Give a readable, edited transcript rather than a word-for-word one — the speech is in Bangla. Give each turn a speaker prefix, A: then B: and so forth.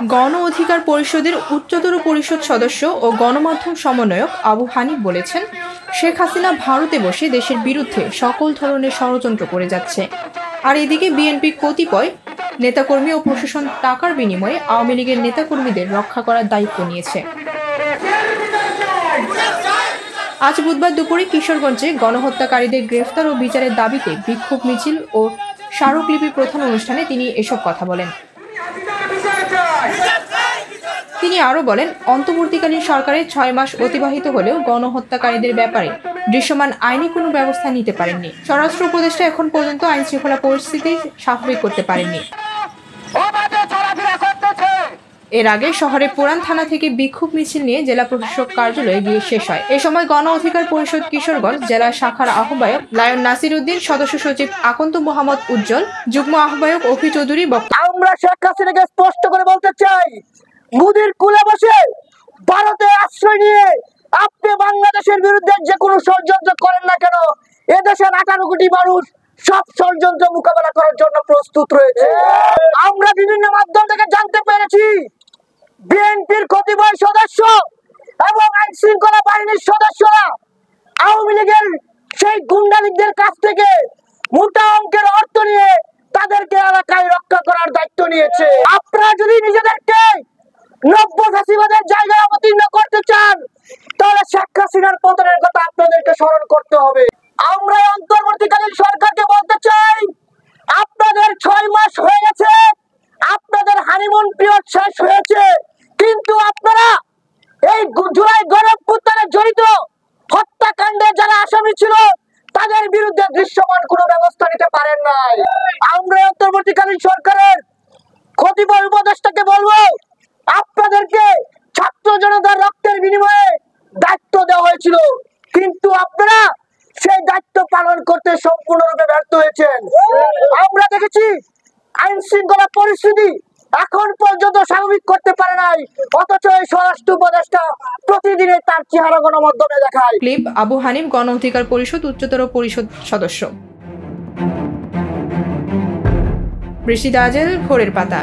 A: গণ অধিকার পরিষদের উচ্চতর পরিষদ সদস্য ও গণমাধ্যম সমন্বয়ক আবু হানিফ বলেছেন, শেখ হাসিনা ভারতে বসে দেশের বিরুদ্ধে সকল ধরনের ষড়যন্ত্র করে যাচ্ছে। আর এদিকে বিএনপি কতিপয় নেতাকর্মী ও প্রশাসন টাকার বিনিময়ে আওয়ামী লীগের নেতাকর্মীদের রক্ষা করার দায়িত্ব নিয়েছে। আজ বুধবার দুপুরে কিশোরগঞ্জে গণহত্যাকারীদের গ্রেফতার ও বিচারের দাবিতে বিক্ষোভ মিছিল ও স্মারকলিপি প্রধান অনুষ্ঠানে তিনি এসব কথা বলেন। তিনি আরও বলেন, অন্তর্বর্তীকালীন সরকারের 6 মাস অতিবাহিত হলেও গণহত্যাকারীদের ব্যাপারে দৃশ্যমান আইনি কোনো ব্যবস্থা নিতে পারেননি। স্বরাষ্ট্র উপদেষ্টা এখন পর্যন্ত আইন শৃঙ্খলা পরিস্থিতি স্বাভাবিক করতে পারেননি। এর আগে শহরে পুরান থানা থেকে বিক্ষোভ মিছিল নিয়ে জেলা প্রশাসক কার্যালয়ে গিয়ে শেষ হয়। এ সময় গণ অধিকার পরিষদ কিশোরগঞ্জ জেলা শাখার আহ্বায়ক লায়ন নাসির উদ্দিন, সদস্য সচিব আকন্ত মোহাম্মদ উজ্জ্বল, যুগ্ম আহ্বায়ক অভি চৌধুরী বক্তব্য।
B: আমরা শেখ হাসিনাকে স্পষ্ট করে বলতে চাই, মোদির কুলে বসে ভারতে আশ্রয় নিয়ে আপনি বাংলাদেশের বিরুদ্ধে যে কোনো ষড়যন্ত্র করেন না কেন, এদেশের 18 কোটি মানুষ সব ষড়যন্ত্র মোকাবেলা করার জন্য প্রস্তুত রয়েছে। আমরা বিভিন্ন মাধ্যম থেকে জানতে পেরেছি, বিএনপির কতিপয় সদস্য এবং আইন শৃঙ্খলা বাহিনীর সদস্যরা আওয়ামী লীগের সেই গুন্ডালিকদের কাছ থেকে মোটা অঙ্কের অর্থ নিয়ে তাদেরকে এলাকায় রক্ষা করার দায়িত্ব নিয়েছে। আপনারা যদি নিজেদেরকে নব্য ফ্যাসিবাদের জায়গায় অবতীর্ণ করতে চান, তাহলে শেখ হাসিনার পতনের কথা আপনাদেরকে স্মরণ করতে হবে। আমরা অন্তর্বর্তীকালীন সরকারকে বলতে চাই, আপনাদের 6 মাস হয়ে গেছে, আপনাদের হানিমুন পিরিয়ড শেষ হয়েছে, কিন্তু আপনারা এই জুলাই গণঅভ্যুত্থানে জড়িত হত্যাকাণ্ডে যারা আসামি ছিল তাদের বিরুদ্ধে দৃশ্যমান কোনো ব্যবস্থা নিতে পারেন নাই। আমরা অন্তর্বর্তীকালীন সরকারের কতিপয় উপদেষ্টাকে বলবো, আপনাদেরকে ছাত্র জনতার রক্তের বিনিময়ে দায়িত্ব দেওয়া হয়েছিল, কিন্তু আপনারা সেই দায়িত্ব পালন করতে সম্পূর্ণরূপে ব্যর্থ হয়েছেন। আমরা দেখেছি আইন শৃঙ্খলা পরিস্থিতি এখন পর্যন্ত স্বাভাবিক করতে পারে নাই, অথচ এই স্বরাষ্ট্র উপদেষ্টা প্রতিদিনে তার চেহারা গণমাধ্যমে দেখায়।
A: ক্লিপ আবু হানিফ, গণ অধিকার পরিষদ উচ্চতর পরিষদ সদস্য। বৃষ্টি দাজেল, ভোরের পাতা।